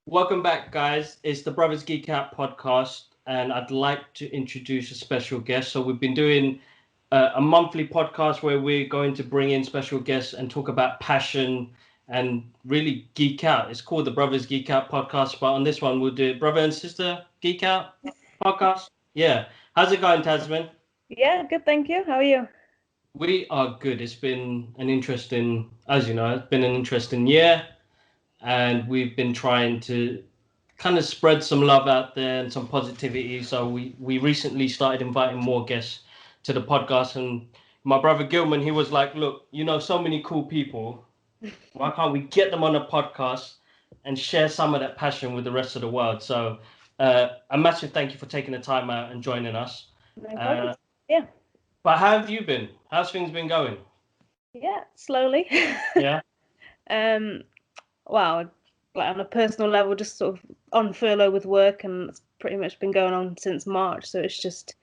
Welcome back, guys. It's the Brothers Geek Out podcast, and I'd like to introduce a special guest. So we've been doing a monthly podcast where we're going to bring in special guests and talk about passion and really geek out. It's called the Brothers Geek Out podcast, but on this one we'll do Brother and Sister Geek Out podcast. Yeah. How's it going, Tasmin? Yeah, good, thank you. How are you? We are good. It's been an interesting, as you know, it's been an interesting year, and we've been trying to kind of spread some love out there and some positivity. So we recently started inviting more guests to the podcast, and my brother Gilman, he was like, "Look, you know, so many cool people. Why can't we get them on a podcast and share some of that passion with the rest of the world?" So a massive thank you for taking the time out and joining us. No problem. Uh, Yeah, but how have you been? How's things been going? yeah, slowly. Yeah. um, well, like on a personal level, just sort of on furlough with work, and it's pretty much been going on since March. So it's just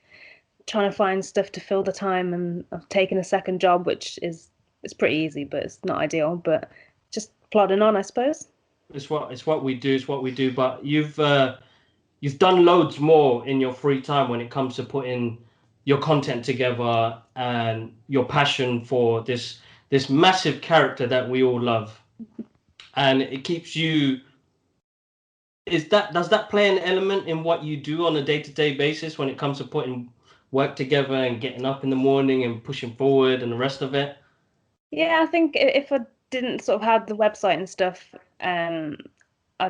trying to find stuff to fill the time, and I've taken a second job, which is it's pretty easy, but it's not ideal. But just plodding on, I suppose. It's what we do. It's what we do. But you've done loads more in your free time when it comes to putting your content together and your passion for this massive character that we all love, and it keeps you. Does that play an element in what you do on a day-to-day basis when it comes to putting work together and getting up in the morning and pushing forward and the rest of it? Yeah, I think if I didn't sort of have the website and stuff, I'd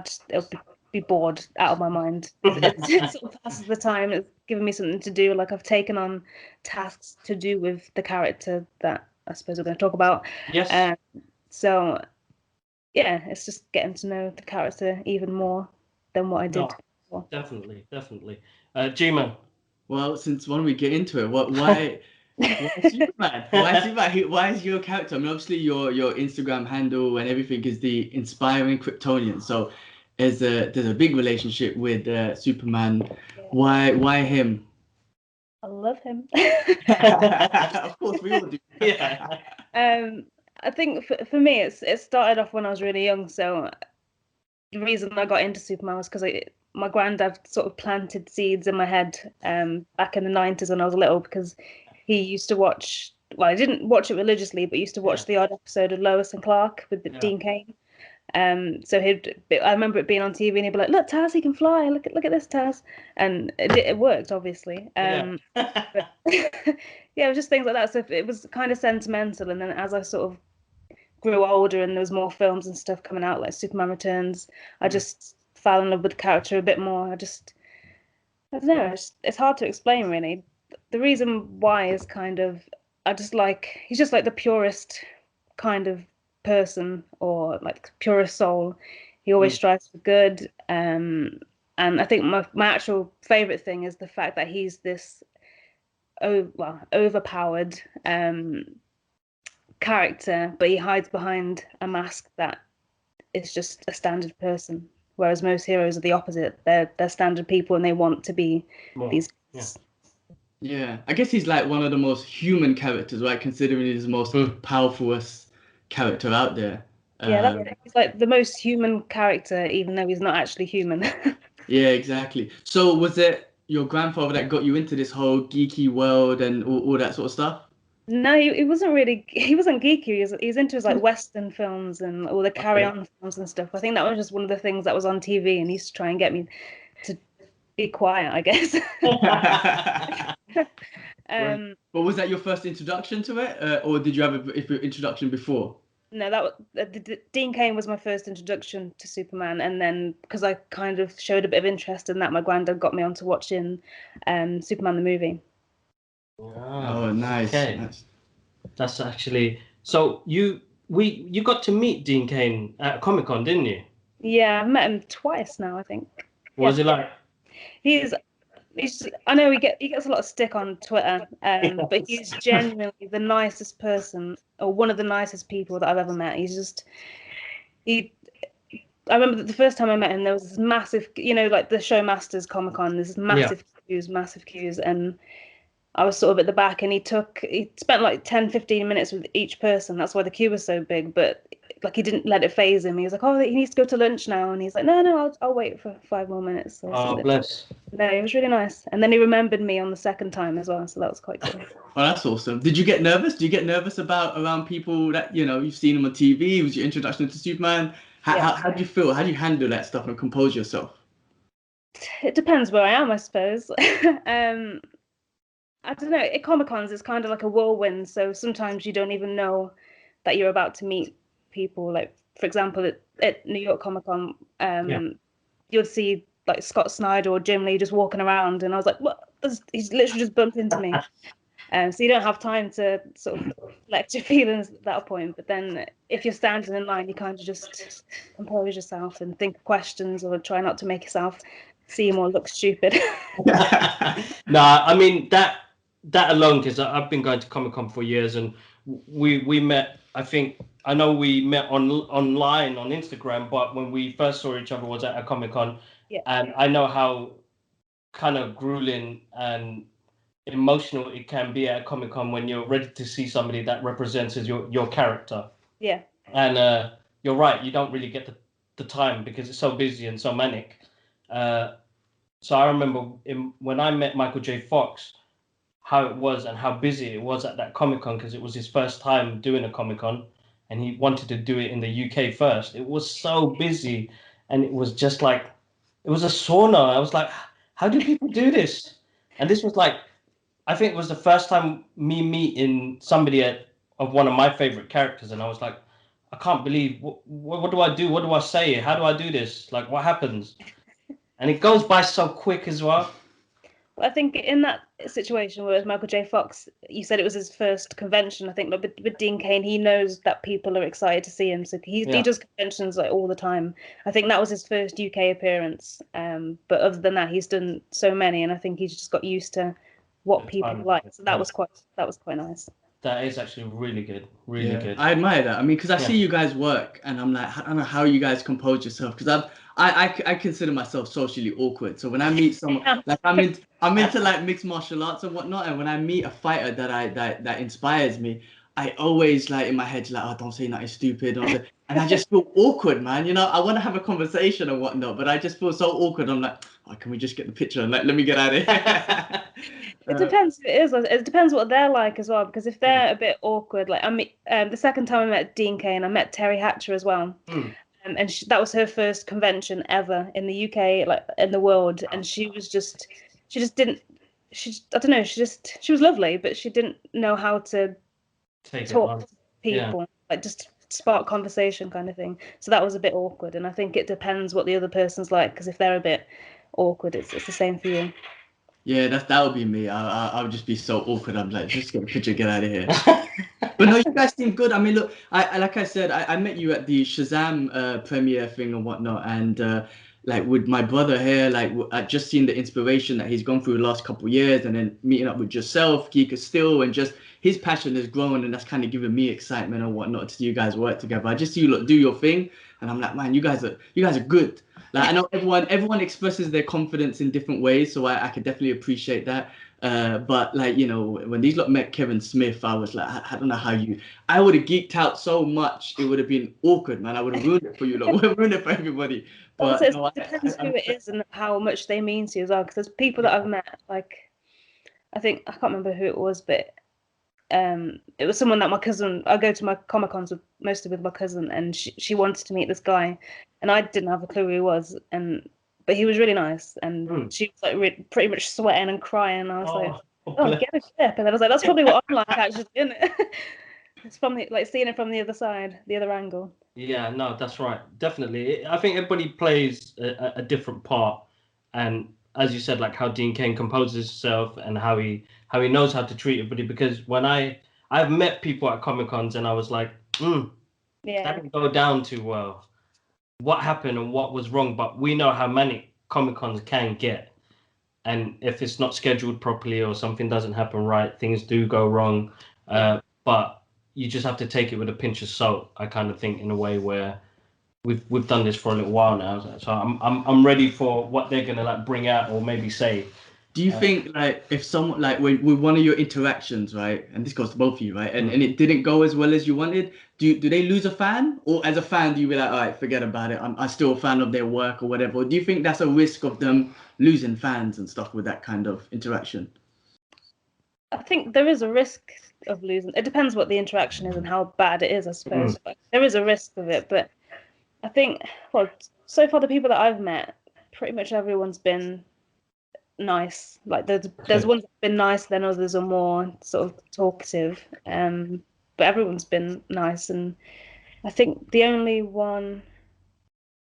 just it'll be bored out of my mind. It sort of passes the time. It's given me something to do. Like I've taken on tasks to do with the character that I suppose we're going to talk about. Yes. Um, so yeah, it's just getting to know the character even more than what I did No, before. definitely. G-Man. Well, since when we get into it, why Superman? Why Superman? Why is your character? I mean, obviously your Instagram handle and everything is the inspiring Kryptonian. So there's a big relationship with Superman. Yeah, Why him? I love him. Of course, we all do. Yeah. Um, I think for me, it started off when I was really young. So the reason I got into Superman was because my granddad sort of planted seeds in my head back in the 90s when I was little because he used to watch. Well, I didn't watch it religiously, but used to watch the odd episode of Lois and Clark with Yeah. Dean Cain. So I remember it being on TV, and he'd be like, "Look, Taz, he can fly. Look at this, Taz," and it worked, obviously. Yeah. But yeah, it was just things like that. So it was kind of sentimental, and then as I sort of grew older and there was more films and stuff coming out like Superman Returns, I just fell in love with the character a bit more. I don't know, it's hard to explain really. The reason why is kind of he's just like the purest kind of person, or like purest soul. He always Mm. strives for good. And I think my actual favorite thing is the fact that he's this overpowered character, but he hides behind a mask that is just a standard person. Whereas most heroes are the opposite. They're standard people and they want to be More. these. Yeah. Yeah, I guess he's like one of the most human characters, right? Considering he's the most powerful character out there. Yeah, he's like the most human character, even though he's not actually human. Yeah, exactly. So was it your grandfather that got you into this whole geeky world and all that sort of stuff? No, he wasn't geeky. He was into his like Western films and all the Carry On films and stuff. I think that was just one of the things that was on TV, and he used to try and get me to be quiet, I guess. But was that your first introduction to it, or did you have an introduction before? No, that was Dean Cain was my first introduction to Superman, and then because I kind of showed a bit of interest in that, my granddad got me onto watching Superman the movie. Oh, nice. Okay. Nice. That's actually so you got to meet Dean Cain at Comic-Con, didn't you? Yeah, I've met him twice now, I think. What was it like? He's I know he gets a lot of stick on Twitter, but he's genuinely the nicest person, or one of the nicest people that I've ever met. I remember the first time I met him, there was this massive, like the Showmasters Comic-Con, there's massive queues, and I was sort of at the back, and he spent like 10-15 minutes with each person. That's why the queue was so big. But like he didn't let it phase him. He was like, oh, he needs to go to lunch now, and he's like, no, I'll wait for 5 more minutes. So Oh, bless. no, it was really nice. And then he remembered me on the second time as well, so that was quite cool. Oh, that's awesome. Did you get nervous? Do you get nervous around people that, you know, you've seen them on TV? It was your introduction to Superman? How do you feel? How do you handle that stuff and compose yourself? It depends where I am, I suppose. I don't know. At Comic-Cons, it's kind of like a whirlwind. So sometimes you don't even know that you're about to meet people. Like, for example, at New York Comic-Con, you'll see like Scott Snyder or Jim Lee just walking around, and I was like, "What? He's literally just bumped into me." So you don't have time to sort of collect your feelings at that point. But then if you're standing in line, you kind of just compose yourself and think of questions, or try not to make yourself seem or look stupid. No, I mean that alone, because I've been going to Comic-Con for years, and we met. I know we met online on Instagram, but when we first saw each other was at a Comic-Con, and I know how kind of grueling and emotional it can be at a Comic-Con when you're ready to see somebody that represents as your character. Yeah. And you're right, you don't really get the time because it's so busy and so manic. So I remember when I met Michael J. Fox, how it was and how busy it was at that Comic-Con, because it was his first time doing a Comic-Con and he wanted to do it in the UK first. It was so busy, and it was just like, it was a sauna. I was like, how do people do this? And this was like, I think it was the first time me meeting somebody of one of my favorite characters, and I was like, I can't believe, what do I do? What do I say? How do I do this? Like, what happens? And it goes by so quick as well. I think in that situation where Michael J. Fox, you said it was his first convention. I think, but with Dean Cain, he knows that people are excited to see him, so he does conventions like all the time. I think that was his first UK appearance. But other than that, he's done so many, and I think he's just got used to what people like. So that was quite nice. That is actually really good, really good. I admire that. I mean, because I see you guys work, and I'm like, I don't know how you guys compose yourself, because I consider myself socially awkward. So when I meet someone, like I'm into like mixed martial arts and whatnot, and when I meet a fighter that inspires me, I always like in my head like, oh, don't say nothing stupid, and I just feel awkward, man. You know, I want to have a conversation and whatnot, but I just feel so awkward. I'm like, oh, can we just get the picture and like let me get out of here? It depends who it is. It depends what they're like as well, because if they're a bit awkward, like the second time I met Dean Cain, I met Terry Hatcher as well. And that was her first convention ever in the UK, like in the world, and she was lovely, but she didn't know how to talk to people, like just spark conversation kind of thing. So that was a bit awkward, and I think it depends what the other person's like, because if they're a bit awkward, it's the same for you. Yeah, that would be me. I would just be so awkward. I'm like, just get a picture, get out of here. But no, you guys seem good. I mean, look, I like I said, I met you at the Shazam premiere thing and whatnot, and like with my brother here, like I just seen the inspiration that he's gone through the last couple of years, and then meeting up with yourself, Geeka Still, and just his passion has grown, and that's kind of given me excitement and whatnot to see you guys work together. I just see you look do your thing, and I'm like, man, you guys are good. Like I know everyone expresses their confidence in different ways, so I could definitely appreciate that. But like, you know, when these lot met Kevin Smith, I was like, I don't know how I would have geeked out so much, it would have been awkward, man. I would have ruined it for you, like, would have ruined it for everybody. But also, it depends who it is and how much they mean to you as well. Because there's people that I've met, like, I think I can't remember who it was, but it was someone that my cousin. I go to my Comic-Cons mostly with my cousin, and she wanted to meet this guy, and I didn't have a clue who he was, but he was really nice, and she was like pretty much sweating and crying. I was like, get a grip, and then I was like, that's probably what I'm like, actually, isn't it? It's from seeing it from the other side, the other angle. Yeah, no, that's right, definitely. I think everybody plays a different part, and as you said, like how Dean Cain composes himself and how he knows how to treat everybody. Because when I've met people at Comic-Cons and I was like, that didn't go down too well. What happened and what was wrong? But we know how many Comic-Cons can get, and if it's not scheduled properly or something doesn't happen right, things do go wrong. But you just have to take it with a pinch of salt. I kind of think in a way where we've done this for a little while now, so I'm ready for what they're gonna like bring out or maybe say. Do you think like if someone like when with one of your interactions, right, and this goes to both of you, right, and it didn't go as well as you wanted, do they lose a fan, or as a fan do you be like, all right, forget about it, I'm still a fan of their work or whatever? Or do you think that's a risk of them losing fans and stuff with that kind of interaction? I think there is a risk of losing. It depends what the interaction is and how bad it is, I suppose. But there is a risk of it. But I think, well, so far the people that I've met, pretty much everyone's been nice. Like there's ones that've been nice, then others are more sort of talkative. But everyone's been nice, and I think the only one,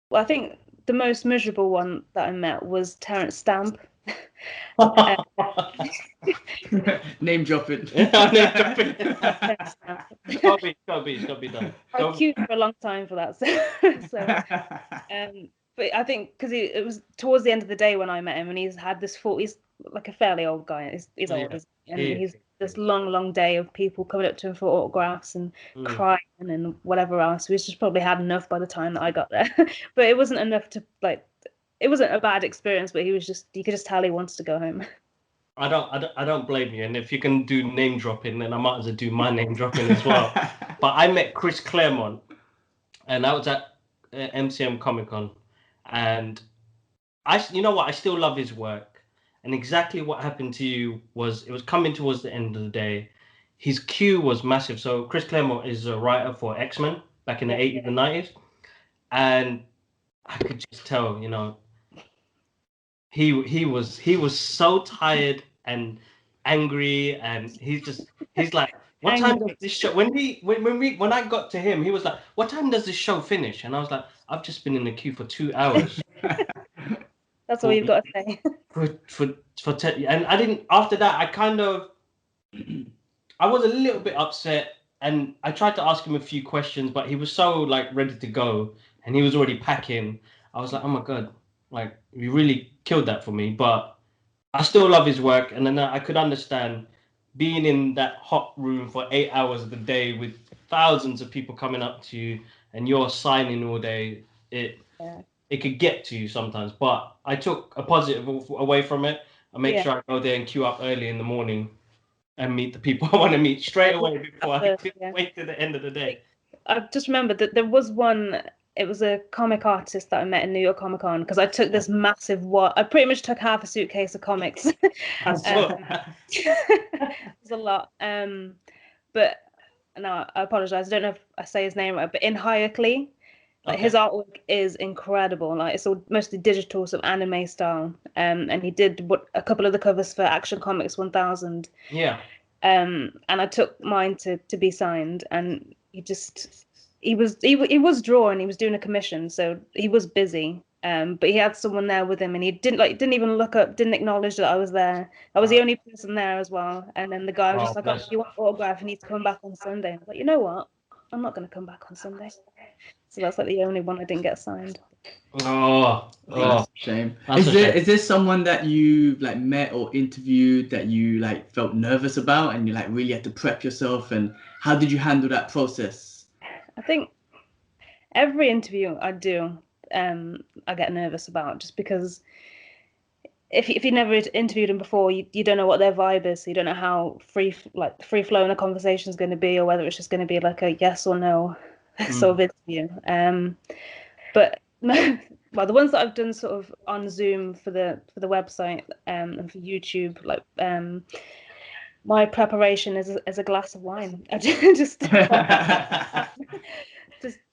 well, I think the most miserable one that I met was Terence Stamp. Name dropping. Name dropping. Gotta be done. I queued for a long time for that. But I think because it was towards the end of the day when I met him, and he's had this he's like a fairly old guy. He's old, and he's this long day of people coming up to him for autographs and crying and whatever else. So he's just probably had enough by the time that I got there. But it wasn't enough to like. It wasn't a bad experience, but you could just tell he wants to go home. I don't blame you, and if you can do name dropping, then I might as well do my name dropping as well. But I met Chris Claremont, and I was at MCM Comic Con, and you know what, I still love his work. And exactly what happened to you was it was coming towards the end of the day. His queue was massive. So Chris Claremont is a writer for X-Men back in the 80s and 90s, and I could just tell, you know, he was so tired and angry, and he's like, what time does this show, when I got to him, he was like, what time does this show finish? And I was like, I've just been in the queue for 2 hours. That's all you've got to say. And I didn't, after that, I was a little bit upset, and I tried to ask him a few questions, but he was so like ready to go, and he was already packing. I was like, oh my God, like you really killed that for me. But I still love his work, and then I could understand being in that hot room for 8 hours of the day with thousands of people coming up to you, and you're signing all day. It could get to you sometimes, but I took a positive away from it. I make sure I go there and queue up early in the morning and meet the people I want to meet straight away before I wait to the end of the day. I just remembered that there was one. It was a comic artist that I met in New York Comic Con, because I took this massive I pretty much took half a suitcase of comics. It was a lot. But no, I apologize. I don't know if I say his name right, but in Hayekli, like his artwork is incredible. Like it's all mostly digital, sort of anime style. And he did a couple of the covers for Action Comics 1000. Yeah. And I took mine to be signed, and he was drawing, he was doing a commission, so he was busy. But he had someone there with him, and he didn't even look up, didn't acknowledge that I was there. I was the only person there as well. And then the guy was just like, "Oh, you want an autograph? You need to come back on Sunday." I was like, you know what? I'm not going to come back on Sunday. So that's like the only one I didn't get signed. That's a shame. Is there someone that you like met or interviewed that you like felt nervous about, and you like really had to prep yourself, and how did you handle that process? I think every interview I do, I get nervous about, just because if you never interviewed them before, you don't know what their vibe is, so you don't know how free flowing a conversation is going to be, or whether it's just going to be like a yes or no sort of interview. But well, the ones that I've done sort of on Zoom for the website and for YouTube, like my preparation is a glass of wine. I just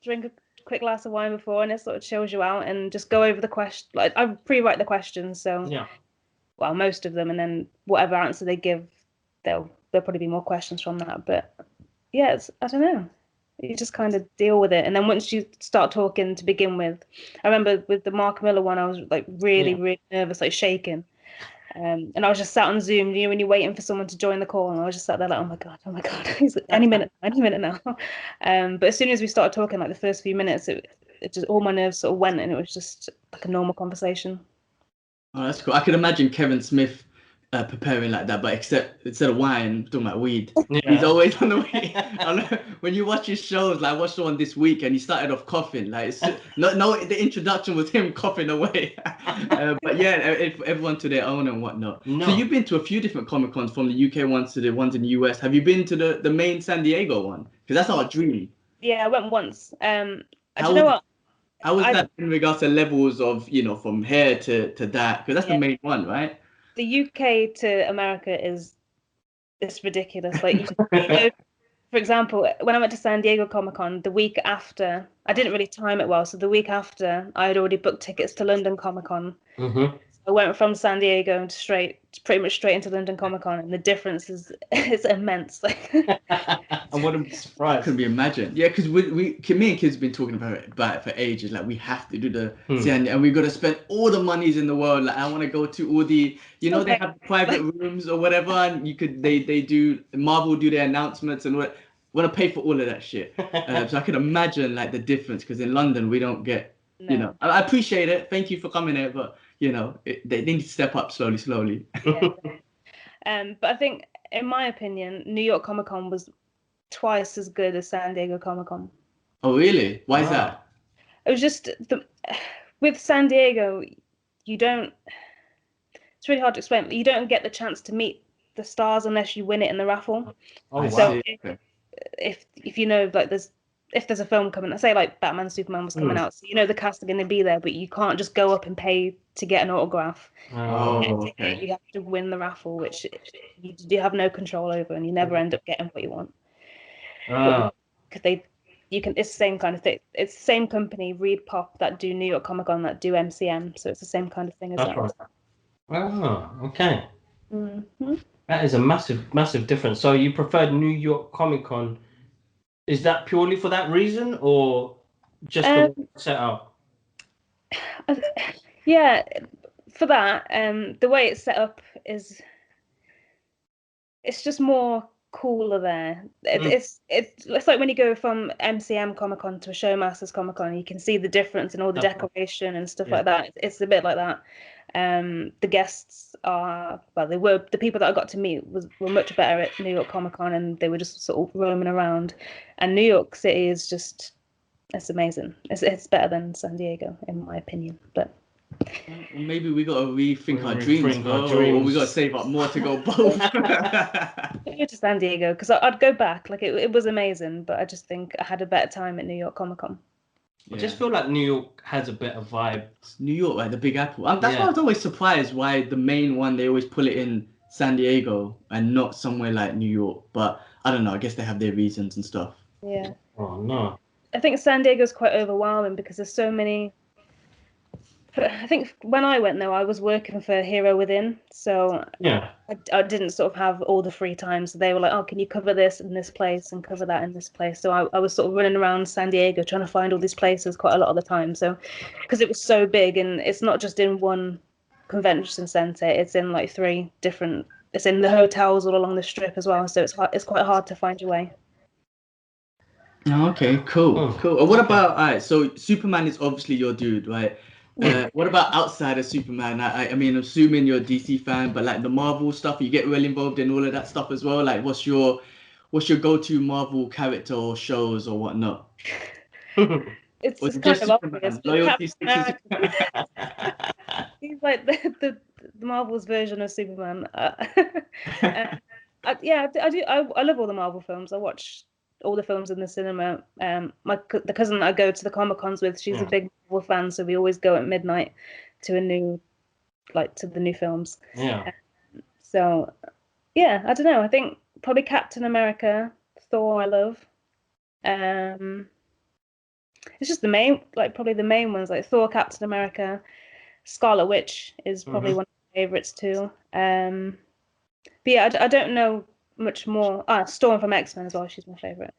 drink a quick glass of wine before, and it sort of chills you out, and just go over the question. Like I pre-write the questions, so well, most of them, and then whatever answer they give, there'll probably be more questions from that. But yeah, I don't know. You just kind of deal with it, and then once you start talking to begin with, I remember with the Mark Miller one, I was like really nervous, like shaking. And I was just sat on Zoom, you know, when you're waiting for someone to join the call, and I was just sat there like, oh my god, he's any minute now. But as soon as we started talking, like the first few minutes, it just, all my nerves sort of went, and it was just like a normal conversation. Oh, that's cool. I can imagine Kevin Smith preparing like that, but except instead of wine, talking about weed. Yeah. He's always on the weed. When you watch his shows, like I watched the one this week, and he started off coughing. Like the introduction was him coughing away. But yeah, everyone to their own and whatnot. No. So you've been to a few different Comic Cons, from the UK ones to the ones in the US. Have you been to the main San Diego one? Because that's our dream. Yeah, I went once. Do How you know was- what? How was that in regards to levels of, from here to that? Because that's the main one, right? The UK to America it's ridiculous. Like, for example, when I went to San Diego Comic-Con, the week after, I didn't really time it well, so the week after, I had already booked tickets to London Comic-Con. Mm-hmm. I went from San Diego pretty much straight into London Comic-Con, and the difference is immense. I wouldn't be surprised. Couldn't be imagined. Yeah, because me and kids have been talking about it for ages. Like, we have to do the San, and we've got to spend all the monies in the world. Like, I want to go to all the, they have private rooms or whatever, and they do, Marvel do their announcements and what. Want to pay for all of that shit. So I can imagine like the difference, because in London we don't get, No. I appreciate it. Thank you for coming here, but they need to step up slowly. Yeah. But I think, in my opinion, New York Comic Con was twice as good as San Diego Comic Con. Oh really? Why is that? It was just with San Diego, you don't. It's really hard to explain. You don't get the chance to meet the stars unless you win it in the raffle. Oh wow. So if like if there's a film coming, say like Batman Superman was coming out, so the cast are going to be there, but you can't just go up and pay to get an autograph. Okay. You have to win the raffle, which you have no control over, and you never end up getting what you want. Because it's the same kind of thing. It's the same company, Reed Pop, that do New York Comic Con, that do MCM, so it's the same kind of thing as that. Right. Oh, okay. Mm-hmm. That is a massive difference. So you preferred New York Comic Con? Is that purely for that reason, or just the setup? Yeah, for that. The way it's set up is, it's just more cooler there. It's like when you go from MCM Comic Con to a Showmasters Comic Con, you can see the difference in all the decoration and stuff like that. It's a bit like that. The guests the people that I got to meet were much better at New York Comic Con, and they were just sort of roaming around. And New York City is just, it's amazing. It's better than San Diego, in my opinion. But maybe we got to rethink our dreams, or we got to save up more to go both. Go to San Diego, because I'd go back. Like, it was amazing, but I just think I had a better time at New York Comic Con. I just feel like New York has a better vibe. It's New York, like the Big Apple. That's why I was always surprised why the main one, they always pull it in San Diego and not somewhere like New York. But I don't know. I guess they have their reasons and stuff. Yeah. Oh no. I think San Diego's quite overwhelming because there's so many. I think when I went, though, I was working for Hero Within, so I didn't sort of have all the free time. So they were like, "Oh, can you cover this in this place and cover that in this place?" So I was sort of running around San Diego trying to find all these places quite a lot of the time. So because it was so big, and it's not just in one convention center; it's in like 3 different. It's in the hotels all along the strip as well. So it's quite hard to find your way. Oh, okay, cool. What about, all right, so Superman is obviously your dude, right? What about outside of Superman? I mean, assuming you're a DC fan, but like the Marvel stuff, you get really involved in all of that stuff as well. Like, what's your go-to Marvel character or shows or whatnot? It's just kind of obvious. Loyalty Captain America. He's like the Marvel's version of Superman. I do. I love all the Marvel films. I watch all the films in the cinema. The cousin that I go to the Comic Cons with, she's a big Marvel fan, so we always go at midnight to the new films. Yeah. So yeah, I don't know. I think probably Captain America, Thor. I love. It's just probably the main ones, like Thor, Captain America, Scarlet Witch is probably one of my favorites too. But yeah, I don't know much more. Storm from X-Men as well. She's my favorite.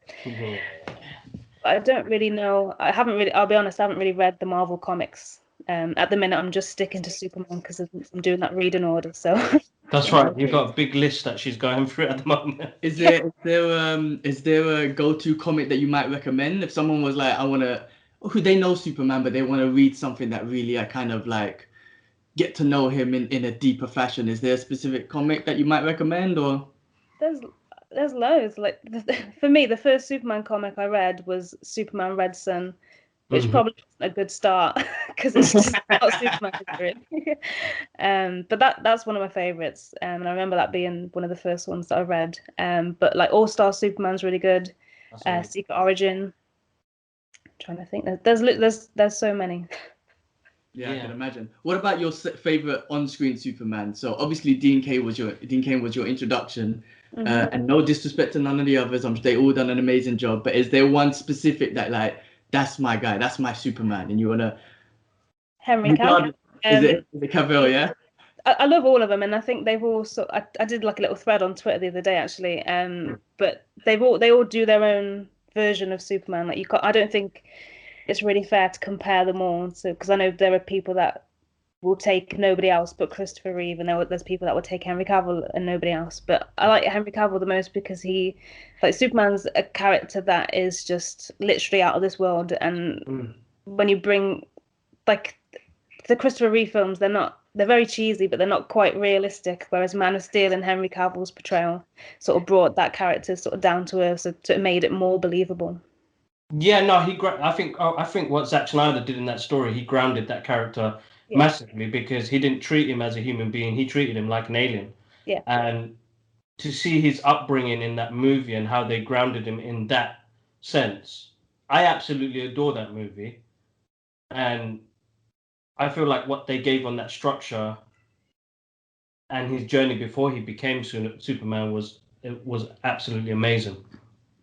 I don't really know. I'll be honest, I haven't really read the Marvel comics. At the minute, I'm just sticking to Superman because I'm doing that reading order. So that's right. You've got a big list that she's going through at the moment. Is there a go-to comic that you might recommend if someone was like, who they know Superman, but they want to read something that really kind of like get to know him in a deeper fashion? Is there a specific comic that you might recommend, or? There's loads. Like for me, the first Superman comic I read was Superman Red Sun, which probably wasn't a good start because it's just not Superman, really. But that's one of my favorites, and I remember that being one of the first ones that I read. But like All Star Superman's really good. Secret Origin. I'm trying to think. There's so many. Yeah, I can imagine. What about your favorite on-screen Superman? So obviously Dean Cain was your introduction, and no disrespect to none of the others. They all done an amazing job. But is there one specific that like that's my guy, that's my Superman, and you wanna? Henry Cavill. Is it Cavill? Yeah. I love all of them, and I think they've all I did like a little thread on Twitter the other day actually. But they all do their own version of Superman. Like I don't think it's really fair to compare them all. So because I know there are people that will take nobody else but Christopher Reeve, and there's people that will take Henry Cavill and nobody else. But I like Henry Cavill the most because Superman's a character that is just literally out of this world. And when you bring like the Christopher Reeve films, they're very cheesy, but they're not quite realistic. Whereas Man of Steel and Henry Cavill's portrayal sort of brought that character sort of down to earth, so it made it more believable. Yeah, no, I think what Zack Snyder did in that story, he grounded that character massively because he didn't treat him as a human being. He treated him like an alien. Yeah. And to see his upbringing in that movie and how they grounded him in that sense, I absolutely adore that movie. And I feel like what they gave on that structure and his journey before he became Superman was absolutely amazing.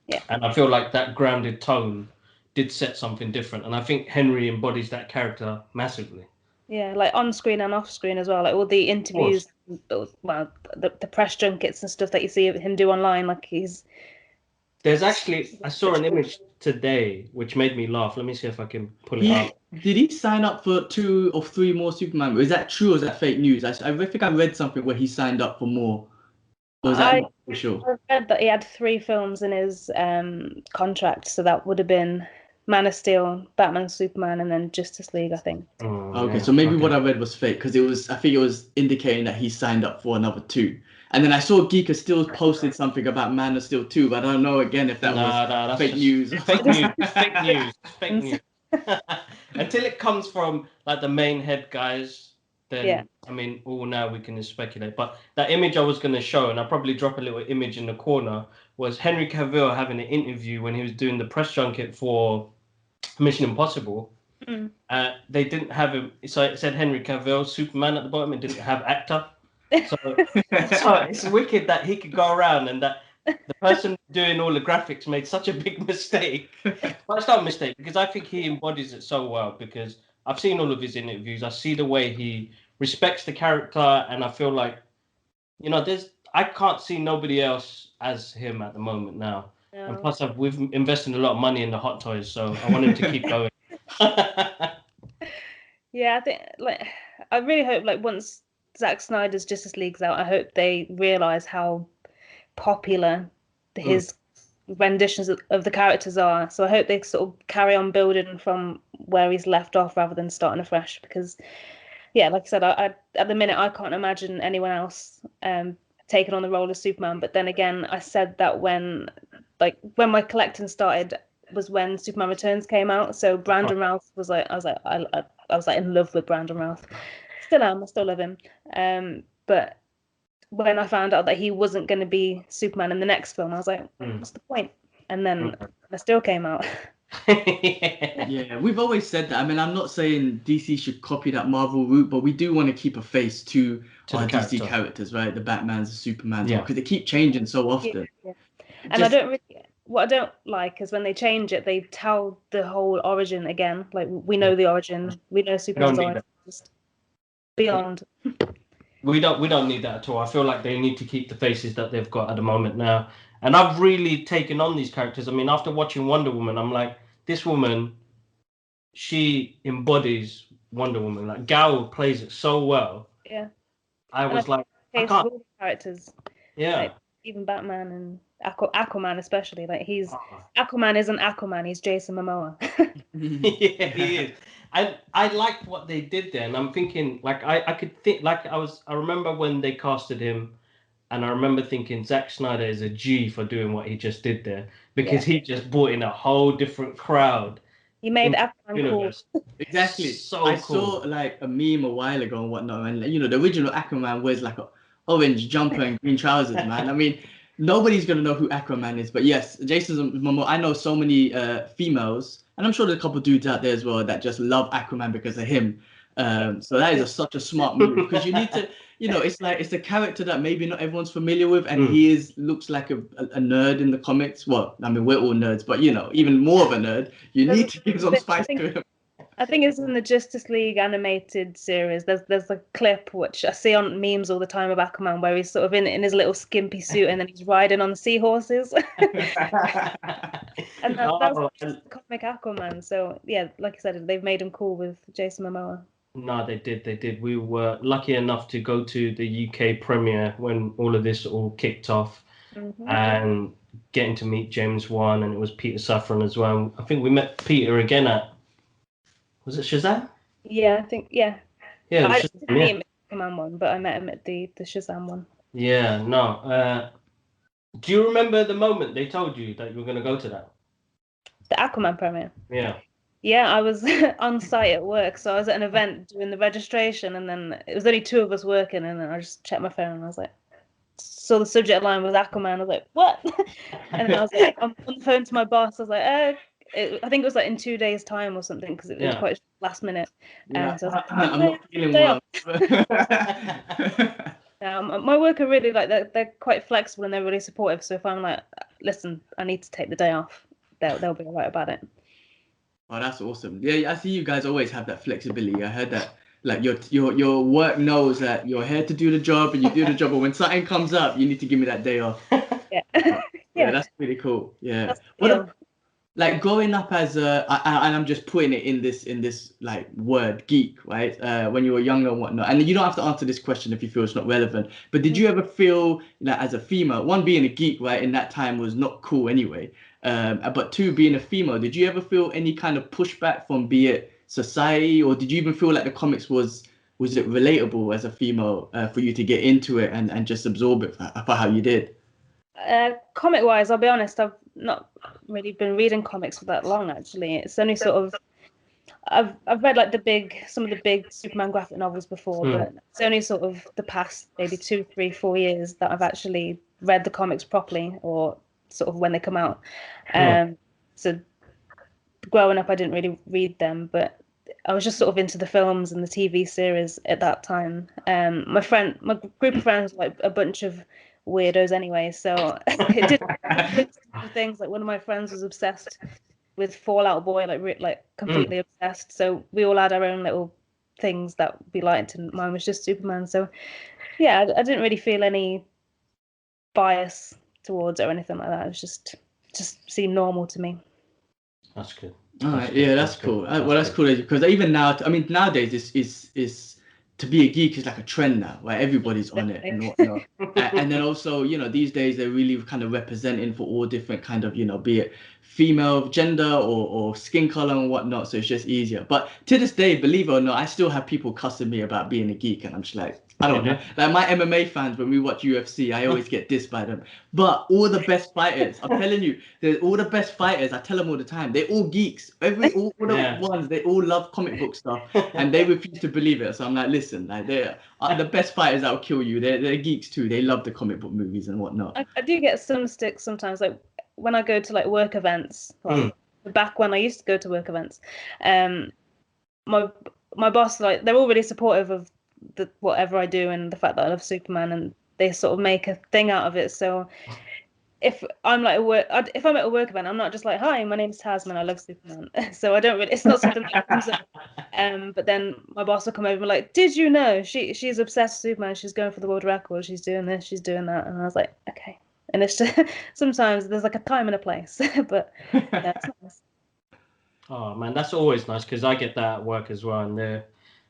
Yeah. And I feel like that grounded tone did set something different. And I think Henry embodies that character massively. Yeah, like on screen and off screen as well. Like all the interviews, well, the press junkets and stuff that you see him do online. Like There's actually, I saw an image today which made me laugh. Let me see if I can pull it up. Did he sign up for 2 or 3 more Superman? Is that true or is that fake news? I think I read something where he signed up for more. Or is that not official? I read that he had 3 films in his contract, so that would have been Man of Steel, Batman, Superman, and then Justice League, I think. Okay, so maybe what I read was fake because I think it was indicating that he signed up for another 2. And then I saw Geeka still posted something about Man of Steel 2, but I don't know again if that was fake news. Fake news. Until it comes from like the main head guys, then I mean, all now we can speculate. But that image I was going to show, and I'll probably drop a little image in the corner, was Henry Cavill having an interview when he was doing the press junket for Mission Impossible. They didn't have him, so it said Henry Cavill, Superman at the bottom, and didn't have actor. So it's wicked that he could go around and that the person doing all the graphics made such a big mistake. But it's not a mistake because I think he embodies it so well because I've seen all of his interviews. I see the way he respects the character and I feel like, I can't see nobody else as him at the moment now. No. And plus we've invested a lot of money in the hot toys, so I want him to keep going. Yeah, I think I really hope once Zack Snyder's Justice League's out, I hope they realise how popular his renditions of the characters are. So I hope they sort of carry on building from where he's left off rather than starting afresh. Because, yeah, like I said, I at the minute I can't imagine anyone else taking on the role of Superman. But then again, I said that when my collecting started was when Superman Returns came out. So Brandon Routh was I was in love with Brandon Routh. I still love him. But when I found out that he wasn't going to be Superman in the next film, I was like, what's the point? And then it still came out. Yeah, we've always said that. I mean, I'm not saying DC should copy that Marvel route, but we do want to keep a face to our DC characters, right? The Batmans, the Supermans, because they keep changing so often. Yeah. And what I don't like is when they change it, they tell the whole origin again. Like we know the origin, we know Superman's origin. Just beyond. We don't need that at all. I feel like they need to keep the faces that they've got at the moment now. And I've really taken on these characters. I mean, after watching Wonder Woman, I'm like, this woman, she embodies Wonder Woman. Like Gal plays it so well. Yeah. I can't. Characters. Yeah. Like, even Batman and Aquaman especially. Like Aquaman isn't Aquaman. He's Jason Momoa. Yeah, he is. I liked what they did there, and I'm thinking like I could think like I remember when they casted him, and I remember thinking Zack Snyder is a G for doing what he just did there, because he just brought in a whole different crowd He made into the Aquaman cool. universe. Exactly. So I cool. saw like a meme a while ago and whatnot, and you know the original Aquaman wears like a orange jumper and green trousers, man. I mean, nobody's gonna know who Aquaman is, but yes, Jason Momoa. I know so many females, and I'm sure there's a couple dudes out there as well that just love Aquaman because of him. So that is such a smart move, because you need to, you know, it's like it's a character that maybe not everyone's familiar with, and he looks like a nerd in the comics. Well, I mean, we're all nerds, but you know, even more of a nerd. You need to give some spice to him. I think it's in the Justice League animated series. There's a clip which I see on memes all the time of Aquaman where he's sort of in his little skimpy suit and then he's riding on the seahorses. And that's the comic Aquaman. So yeah, like I said, they've made him cool with Jason Momoa. No, they did. We were lucky enough to go to the UK premiere when all of this all kicked off, and getting to meet James Wan, and it was Peter Safran as well. I think we met Peter again at, was it Shazam? Yeah, I think Yeah, I didn't meet him at the Aquaman one, but I met him at the Shazam one. Yeah, no. Do you remember the moment they told you that you were going to go to that? The Aquaman premiere? Yeah. Yeah, I was on site at work, so I was at an event doing the registration, and then it was only two of us working, and then I just checked my phone, and I was like, so the subject line was Aquaman. I was like, what? And then I was like, I'm on the phone to my boss. I was like, I think it was like in 2 days' time or something, because it was quite last minute. Yeah, so I was like, I'm not feeling well. My work are really like they're quite flexible and they're really supportive. So if I'm like, listen, I need to take the day off, they'll be all right about it. Oh, that's awesome. Yeah, I see you guys always have that flexibility. I heard that like your work knows that you're here to do the job and you do the job, but when something comes up, you need to give me that day off. Yeah. Yeah, that's pretty cool. Yeah. What like growing up as and I'm just putting it in this like word geek, right? When you were younger and whatnot, and you don't have to answer this question if you feel it's not relevant. But did you ever feel that as a female, one, being a geek, right, in that time was not cool anyway, but two, being a female, did you ever feel any kind of pushback from, be it society, or did you even feel like the comics was it relatable as a female for you to get into it and just absorb it for how you did? Comic wise, I'll be honest, I've not really been reading comics for that long. Actually, it's only sort of I've read like some of the big Superman graphic novels before, but it's only sort of the past maybe 2, 3, 4 years that I've actually read the comics properly, or sort of when they come out. So growing up, I didn't really read them, but I was just sort of into the films and the TV series at that time. My group of friends, like a bunch of weirdos anyway, so it did things. Like one of my friends was obsessed with Fallout Boy, like completely obsessed. So we all had our own little things that we liked, and mine was just Superman. So yeah, I didn't really feel any bias towards it or anything like that. It was just seemed normal to me. That's good. All right, yeah, that's cool. Well, that's cool because even now, I mean, nowadays is to be a geek is like a trend now, where everybody's on it and whatnot. And then also, you know, these days they're really kind of representing for all different kind of, you know, be it female gender or skin color and whatnot. So it's just easier. But to this day, believe it or not, I still have people cussing me about being a geek, and I'm just like, I don't know. Like my MMA fans, when we watch UFC, I always get dissed by them. But all the best fighters, I'm telling you, all the best fighters, I tell them all the time, they're all geeks. All the ones, they all love comic book stuff, and they refuse to believe it. So I'm like, listen, like they're the best fighters that will kill you. They're geeks too. They love the comic book movies and whatnot. I do get some sticks sometimes, like when I go to like work events. Back when I used to go to work events, my boss, like, they're all really supportive of whatever I do and the fact that I love Superman, and they sort of make a thing out of it. So if I'm like if I'm at a work event, I'm not just like, hi, my name's Tasmin, I love Superman. So I don't really, it's not something that comes up. But then my boss will come over and be like, did you know she's obsessed with Superman, she's going for the world record, she's doing this, she's doing that. And I was like, okay. And it's just sometimes there's like a time and a place. But yeah, it's nice. Oh man, that's always nice, because I get that at work as well, and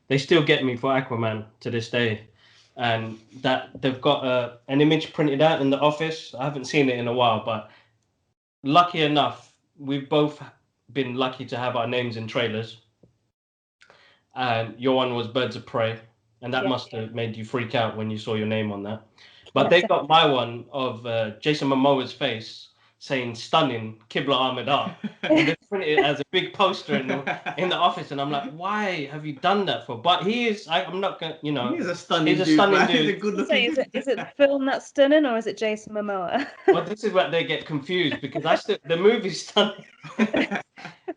they still get me for Aquaman to this day, and that they've got an image printed out in the office. I haven't seen it in a while, but lucky enough, we've both been lucky to have our names in trailers, and your one was Birds of Prey, and that Yeah. must have made you freak out when you saw your name on that. But Yeah, they got my one of Jason Momoa's face saying "stunning Qibla Ahmedar," and they printed it as a big poster in the office, and I'm like, why have you done that for? But he is. I'm not gonna. He's a stunning He's a dude. stunning Man. dude. He's a good looking is it the film that's stunning, or is it Jason Momoa? Well, this is where they get confused because the movie's stunning,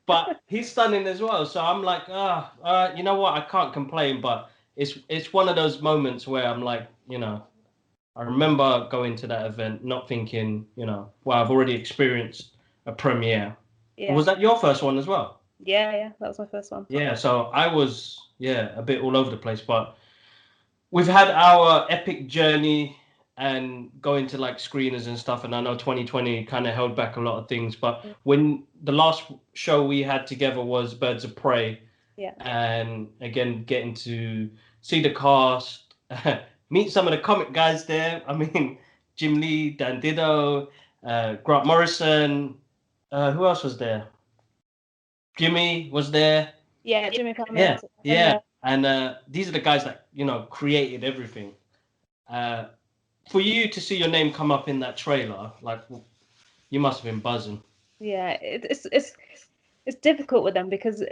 but he's stunning as well. So I'm like, you know what? I can't complain, but it's one of those moments where I'm like, I remember going to that event, not thinking, well, I've already experienced a premiere. Yeah. Was that your first one as well? Yeah, that was my first one. Yeah, so I was, a bit all over the place, but we've had our epic journey and going to like screeners and stuff, and I know 2020 kind of held back a lot of things, but when the last show we had together was Birds of Prey, Yeah. and again getting to see the cast, meet some of the comic guys there. I mean, Jim Lee, Dan Dido, Grant Morrison, who else was there? Jimmy was there. Yeah, Jimmy Palmer. Yeah. And these are the guys that created everything. For you to see your name come up in that trailer, like, you must have been buzzing. Yeah, it's difficult with them because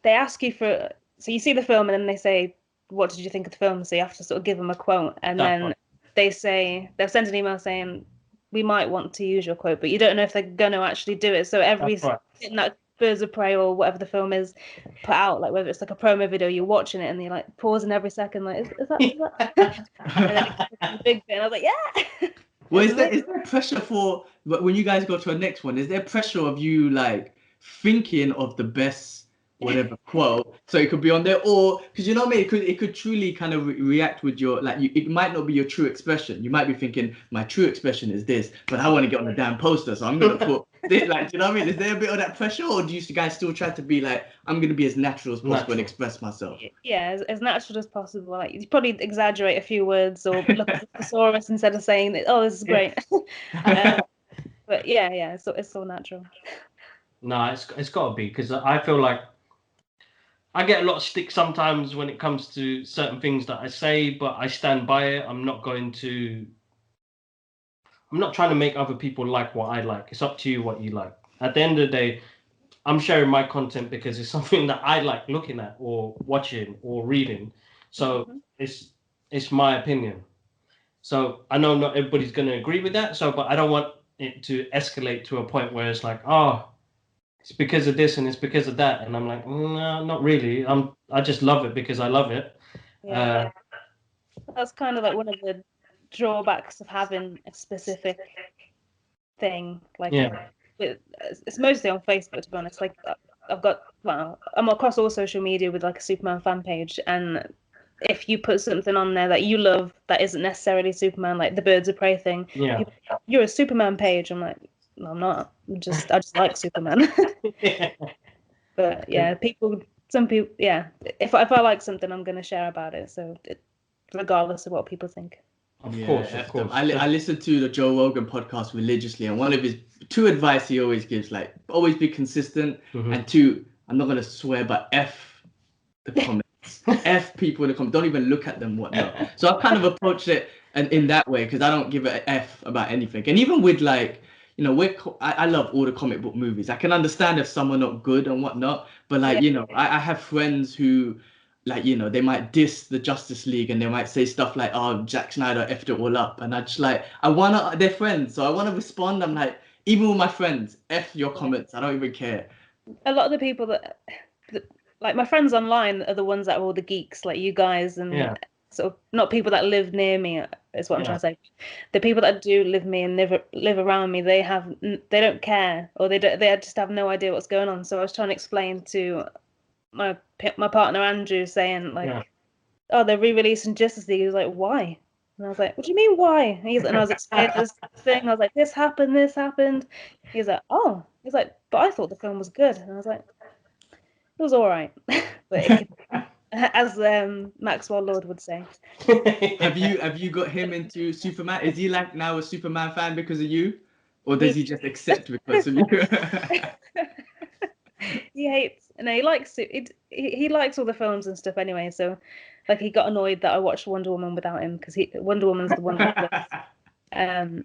they ask you for. So you see the film and then they say, "What did you think of the film?" So you have to sort of give them a quote, and then they say they'll send an email saying, "We might want to use your quote," but you don't know if they're going to actually do it. So every in that Birds of Prey or whatever the film is put out, like whether it's like a promo video, you're watching it and you're like pausing every second, like, is that? And then it's a big bit, and I was like, yeah. Well, is there pressure for when you guys go to a next one? Is there pressure of you like thinking of the best whatever quote so it could be on there, or because you know what I mean, it could truly kind of react with your it might not be your true expression. You might be thinking my true expression is this, but I want to get on the damn poster, so I'm gonna put this, like, do you know what I mean? Is there a bit of that pressure, or do you guys still try to be like, I'm gonna be as natural as possible and express myself? Yeah, as natural as possible. Like you probably exaggerate a few words or look at the thesaurus instead of saying that, oh, this is great. But yeah, it's so natural. No, it's got to be, because I feel like I get a lot of stick sometimes when it comes to certain things that I say, but I stand by it. I'm not trying to make other people like what I like. It's up to you what you like. At the end of the day, I'm sharing my content because it's something that I like looking at or watching or reading. So it's my opinion. So I know not everybody's going to agree with that. But I don't want it to escalate to a point where it's like, oh, it's because of this and it's because of that, and I'm like, no, not really. I just love it because I love it. Yeah, that's kind of like one of the drawbacks of having a specific thing. Like, it's mostly on Facebook, to be honest. Like, I'm across all social media with like a Superman fan page, and if you put something on there that you love that isn't necessarily Superman, like the Birds of Prey thing, you're a Superman page. I'm like, no, I'm not. I just like Superman. But yeah, some people, if I like something, I'm gonna share about it. So regardless of what people think. Of course. I listen to the Joe Rogan podcast religiously, and one of his two advice he always gives, like, always be consistent, and two, I'm not gonna swear, but F the comments, F people in the comments, don't even look at them, whatnot. So I've kind of approached it in that way, because I don't give an F about anything, and even with like, I love all the comic book movies. I can understand if some are not good and whatnot, but like, I have friends who, like, they might diss the Justice League and they might say stuff like, oh, Zack Snyder effed it all up. And I just like, they're friends, so I want to respond. I'm like, even with my friends, F your comments. I don't even care. A lot of the people that like my friends online are the ones that are all the geeks, like you guys, and sort of not people that live near me, is what I'm trying to say. The people that do live me and live around me, they don't care, or they just have no idea what's going on. So I was trying to explain to my partner Andrew, saying like, oh, they're re-releasing Justice League. He was like, why? And I was like, what do you mean why? And I was explaining this thing. I was like, this happened. He's like, oh. He's like, but I thought the film was good. And I was like, it was all right. But as Maxwell Lord would say. Have you got him into Superman? Is he like now a Superman fan because of you, or does he just accept because of you? He hates. no, he likes it. He likes all the films and stuff anyway. So, like, he got annoyed that I watched Wonder Woman without him because Wonder Woman's the one that he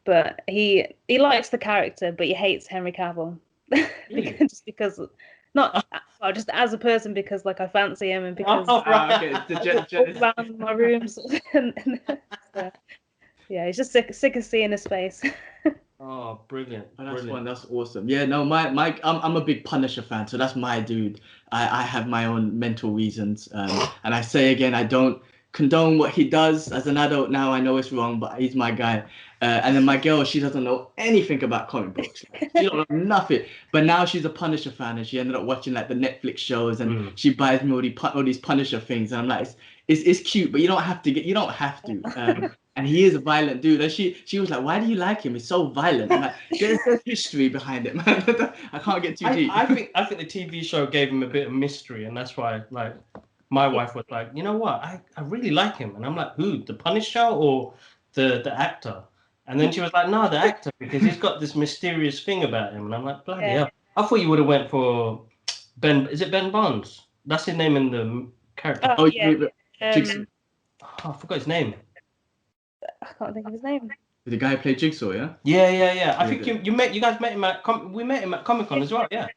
but he likes the character, but he hates Henry Cavill just because not well, just as a person because like I fancy him and because okay. all around my rooms. So, yeah, he's just sick of seeing his face. Oh, brilliant! Oh, that's Brilliant. fun. That's awesome. Yeah, no, I'm a big Punisher fan, so that's my dude. I have my own mental reasons, and I say again, I don't condone what he does. As an adult now, I know it's wrong, but he's my guy. And then my girl, she doesn't know anything about comic books. Like, she don't know nothing. But now she's a Punisher fan, and she ended up watching like the Netflix shows, and she buys me all these Punisher things, and I'm like, it's cute, but you don't have to. And he is a violent dude. And she was like, why do you like him? He's so violent. I'm like, there's history behind it, man. I can't get too deep. I think the TV show gave him a bit of mystery, and that's why, like, my wife was like, you know what, I really like him, and I'm like, who, the Punisher or the actor? And then she was like, no, the actor, because he's got this mysterious thing about him, and I'm like, bloody hell. I thought you would have went for Ben. Is it Ben Barnes? That's his name in the character. I forgot his name. I can't think of his name. The guy who played Jigsaw, yeah? Yeah. I think you guys met him we met him at Comic-Con as well, yeah.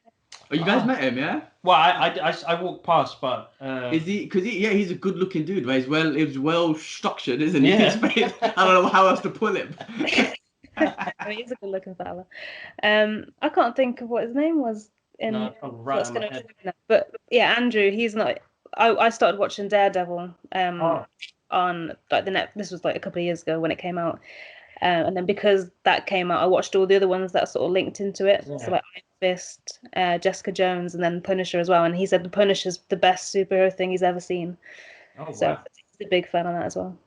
Oh, you guys met him, yeah? Well, I walked past, but is he? Because he's a good-looking dude, but he's well structured, isn't he? Yeah. I don't know how else to pull him. He's a good-looking fella. I can't think of what his name was. But yeah, Andrew. He's not. I started watching Daredevil. On like the net. This was like a couple of years ago when it came out. And then because that came out, I watched all the other ones that sort of linked into it. Yeah. So like Iron Fist, Jessica Jones, and then Punisher as well. And he said the Punisher's the best superhero thing he's ever seen. So he's a big fan of that as well.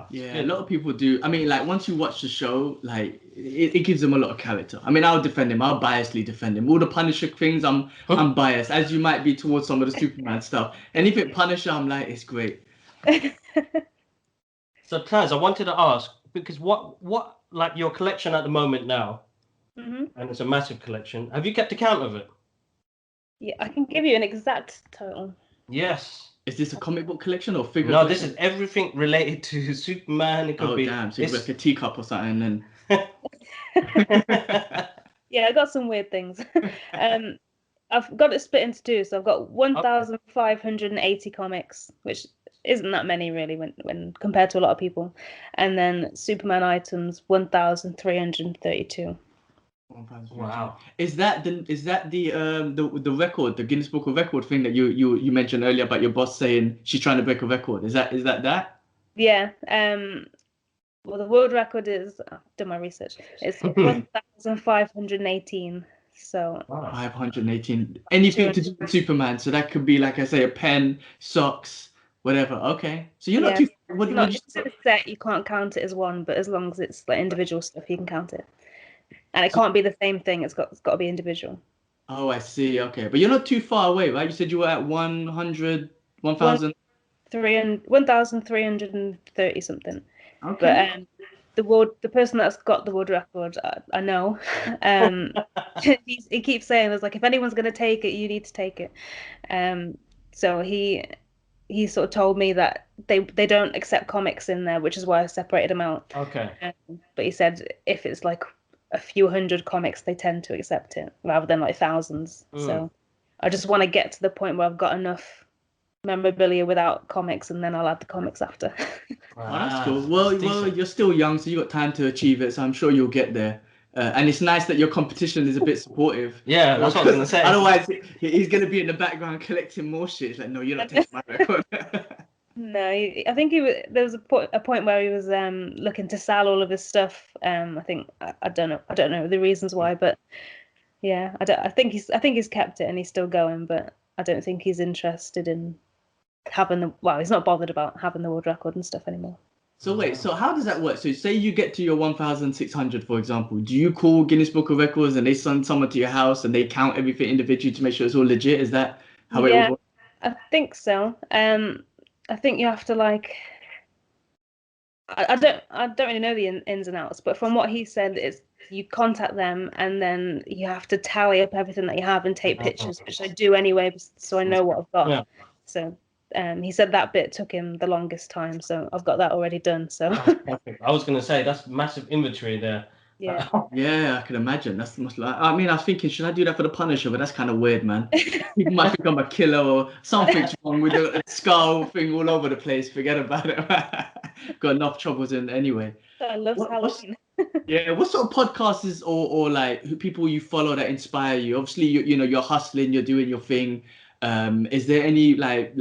Yeah, a lot of people do. I mean, like once you watch the show, like it gives him a lot of character. I mean, I'll defend him. I'll biasly defend him. All the Punisher things, I'm biased, as you might be towards some of the Superman stuff. Anything Punisher, I'm like, it's great. So Taz, I wanted to ask, because what like your collection at the moment now, and it's a massive collection. Have you kept account of it? Yeah, I can give you an exact total. Yes. Is this a comic book collection or figure? No, this is everything related to Superman. It could be. Oh damn! So it's like a teacup or something, and yeah, I got some weird things. I've got it split into two, so I've got 1,580 comics, which isn't that many really when compared to a lot of people, and then Superman items 1,332. Wow! Is that the record, the Guinness Book of Record thing that you mentioned earlier about your boss saying she's trying to break a record? Is that? Yeah. Well, the world record is. I've done my research. It's 1,518. So 518. Anything to do with Superman. So that could be, like I say, a pen, socks, whatever. Okay. So you're not too. What you say? Set, you can't count it as one, but as long as it's like individual stuff, you can count it. And it can't be the same thing. It's got to be individual. Oh, I see. Okay, but you're not too far away, right? You said you were at 100, 1,000. 1,330 something. Okay. But the person that's got the world record, I know. He keeps saying, "There's like, if anyone's going to take it, you need to take it." So he sort of told me that they don't accept comics in there, which is why I separated them out. Okay. But he said if it's like a few hundred comics, they tend to accept it rather than like thousands. So I just want to get to the point where I've got enough memorabilia without comics, and then I'll add the comics after. Oh, that's cool. Well, you're still young, so you got time to achieve it. So I'm sure you'll get there. And it's nice that your competition is a bit supportive. Yeah, that's what I was gonna say. Otherwise, he's gonna be in the background collecting more shit. It's like, no, you're not taking my record. No, I think there was a point where he was looking to sell all of his stuff. I think I don't know the reasons why, but yeah, I think he's kept it and he's still going, but I don't think he's interested in having he's not bothered about having the world record and stuff anymore. So wait, so how does that work? So say you get to your 1,600, for example. Do you call Guinness Book of Records and they send someone to your house and they count everything individually to make sure it's all legit? Is that how it would work? I think so. I think you have to I don't really know the ins and outs, but from what he said, you contact them, and then you have to tally up everything that you have and take pictures, which I do anyway, so I know what I've got. Yeah. So he said that bit took him the longest time, so I've got that already done. So Perfect. I was going to say that's massive inventory there. yeah. Yeah, I can imagine. That's much like. I mean, I was thinking, should I do that for the Punisher? But that's kind of weird, man. People might think I'm a killer or something's wrong with the skull thing all over the place. Forget about it. Got enough troubles in anyway. I love What's- Halloween. Yeah, what sort of podcasts or like who people you follow that inspire you? Obviously, you know you're hustling, you're doing your thing. Is there any like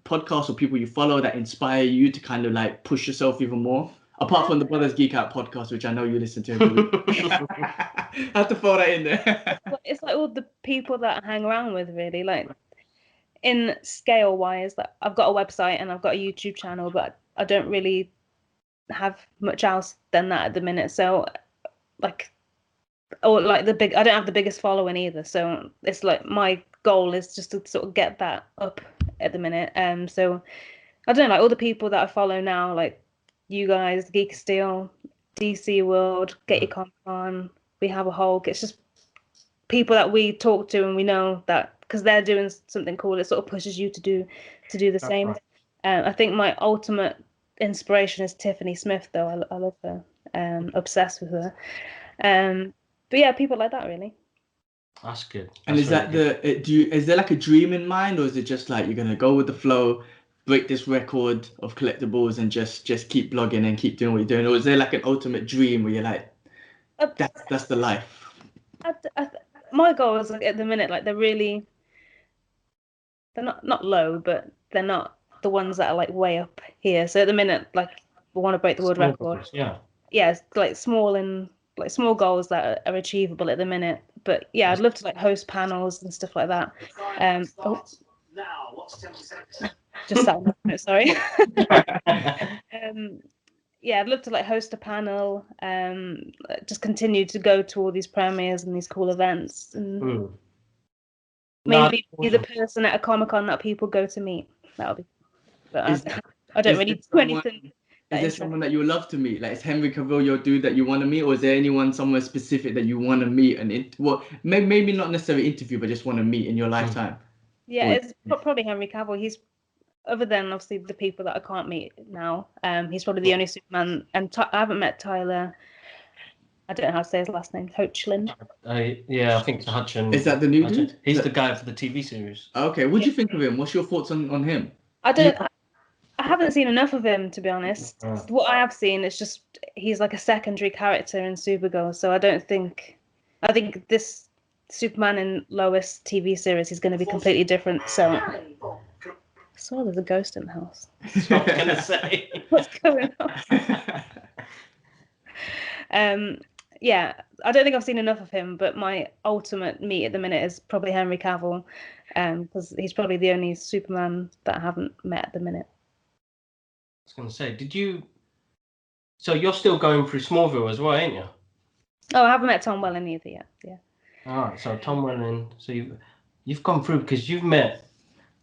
podcasts or people you follow that inspire you to kind of like push yourself even more? Apart from the Brothers Geek Out podcast, which I know you listen to every week. I have to throw that in there. It's like all the people that I hang around with, really. Like in scale wise, like I've got a website and I've got a YouTube channel, but I don't really have much else than that at the minute. So like, or like I don't have the biggest following either. So it's like my goal is just to sort of get that up at the minute. So I don't know, like all the people that I follow now, like you guys, Geek of Steel, DC World, Get Your Comic On, We Have a Hulk. It's just people that we talk to and we know that because they're doing something cool, it sort of pushes you to do the same. Right. I think my ultimate inspiration is Tiffany Smith, though. I love her, obsessed with her. But yeah, people like that, really. That's good. And That's is that really good. is there like a dream in mind, or is it just like you're gonna go with the flow, break this record of collectibles, and just keep blogging and keep doing what you're doing, or is there like an ultimate dream where you're like, that's the life? My goals like, at the minute, like they're not low, but they're not the ones that are like way up here. So at the minute, like we want to break the world Small record. goals, yeah. Yeah, it's like small goals that are achievable at the minute. But yeah, I'd love to like host panels and stuff like that. Just sat on the note, sorry. Yeah, I'd love to like host a panel, just continue to go to all these premieres and these cool events, and maybe be the person at a Comic-Con that people go to meet. That would be. But I don't really do anything. Is there someone that you would love to meet? Like, is Henry Cavill your dude that you want to meet, or is there anyone somewhere specific that you want to meet and maybe not necessarily interview, but just want to meet in your lifetime? Yeah, it's probably Henry Cavill. He's, other than obviously the people that I can't meet now, he's probably the only Superman. And I haven't met Tyler. I don't know how to say his last name. Hoechlin. Yeah, I think it's Hutchin. Is that the new dude? He's the guy for the TV series. Okay, what do you think of him? What's your thoughts on him? I haven't seen enough of him, to be honest. What I have seen is just he's like a secondary character in Supergirl. So I think this Superman and Lois TV series is going to be completely different. So I saw there's a ghost in the house. That's what I was gonna say. What's going on? Yeah, I don't think I've seen enough of him, but my ultimate meet at the minute is probably Henry Cavill, because he's probably the only Superman that I haven't met at the minute. I was going to say, so you're still going through Smallville as well, ain't you? Oh, I haven't met Tom Welling either yet. Yeah. All right, so Tom Welling, so you've gone through because you've met,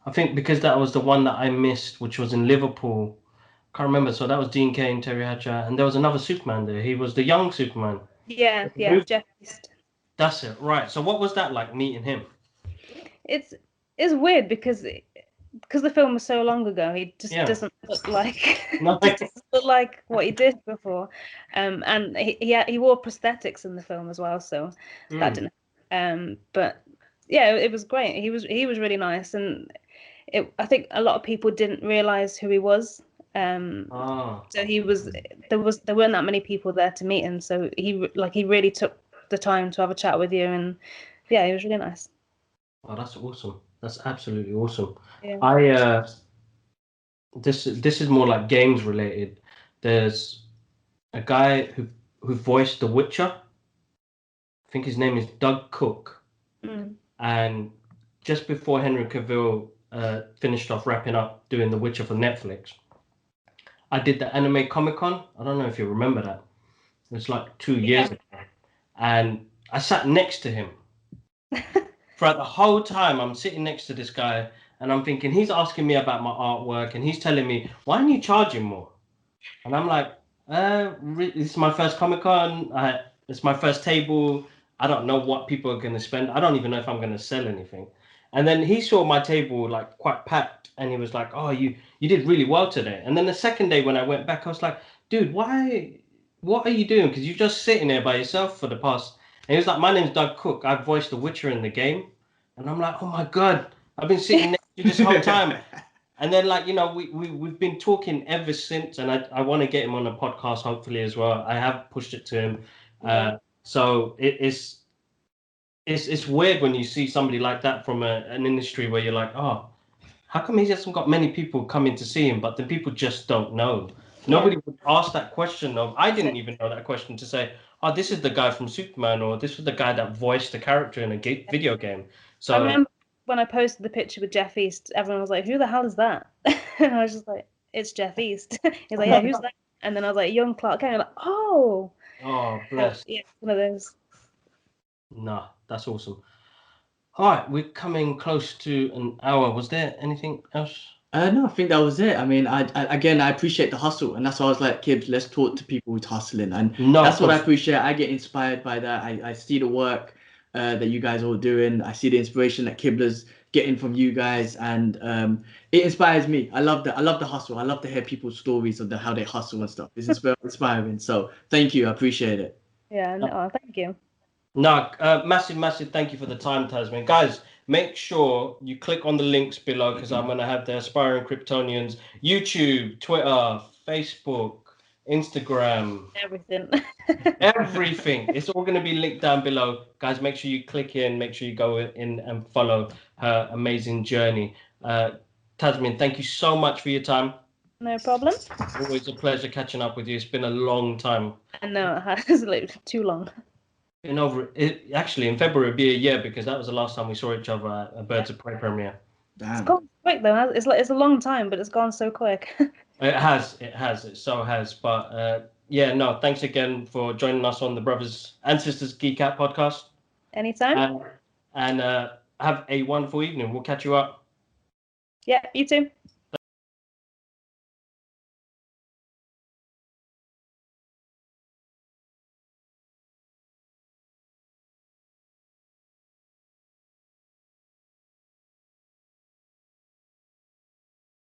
I think because that was the one that I missed, which was in Liverpool. Can't remember. So that was Dean Cain, Terry Hatcher, and there was another Superman there. He was the young Superman. Yeah, Jeff East. That's it, right. So what was that like meeting him? It's weird because the film was so long ago. He just doesn't look like doesn't look like what he did before. And he wore prosthetics in the film as well, so that didn't. But yeah, it was great. He was really nice, and I think a lot of people didn't realize who he was. So there weren't that many people there to meet him, so he really took the time to have a chat with you, and yeah, he was really nice. Oh, that's awesome. That's absolutely awesome. Yeah. This is more like games related. There's a guy who voiced The Witcher. I think his name is Doug Cook. And just before Henry Cavill finished off wrapping up doing The Witcher for Netflix, I did the Anime Comic-Con. I don't know if you remember that. It was like 2 years ago. And I sat next to him. Throughout the whole time, I'm sitting next to this guy, and I'm thinking, he's asking me about my artwork, and he's telling me, why aren't you charging more? And I'm like, this is my first Comic-Con. It's my first table. I don't know what people are going to spend. I don't even know if I'm going to sell anything. And then he saw my table like quite packed, and he was like, "Oh, you did really well today." And then the second day when I went back, I was like, "Dude, why? What are you doing? Because you're just sitting there by yourself for the past." And he was like, "My name's Doug Cook. I've voiced the Witcher in the game." And I'm like, "Oh my God, I've been sitting next to you this whole time." And then, like, we've been talking ever since, and I want to get him on a podcast, hopefully, as well. I have pushed it to him. So it's weird when you see somebody like that from an industry where you're like, oh, how come he hasn't got many people coming to see him? But then people just don't know. Nobody would ask that question I didn't even know that question to say, oh, this is the guy from Superman, or this was the guy that voiced the character in a video game. So I remember when I posted the picture with Jeff East, everyone was like, who the hell is that? And I was just like, it's Jeff East. He's like, yeah, who's that? And then I was like, young Clark Kent. I'm like, oh. Oh, bless. Yeah, one of those. Nah, that's awesome. All right, we're coming close to an hour. Was there anything else? No, I think that was it. I mean, again, I appreciate the hustle, and that's why I was like, Kibbs, let's talk to people who's hustling, and that's what I appreciate. I get inspired by that. I see the work that you guys are all doing. I see the inspiration that Kibla's getting from you guys, and it inspires me. I love that. I love the hustle. I love to hear people's stories of how they hustle and stuff. It's inspiring. So thank you. I appreciate it. Yeah, no, thank you. No, massive thank you for the time, Tasmin. Guys, make sure you click on the links below, because I'm going to have the Aspiring Kryptonians YouTube, Twitter, Facebook, Instagram, everything. It's all going to be linked down below. Guys, make sure you click in, make sure you go in and follow her amazing journey. Tasmin, thank you so much for your time. No problem. Always a pleasure catching up with you. It's been a long time. I know, it has, like, too long. Been over it. Actually, in February it'd be a year, because that was the last time we saw each other at a Birds of Prey premiere. Damn. It's gone quick though. It's a long time, but it's gone so quick. It so has. But yeah, no, thanks again for joining us on the Brothers and Sisters Geek Out podcast. Anytime. And have a wonderful evening. We'll catch you up. Yeah, you too.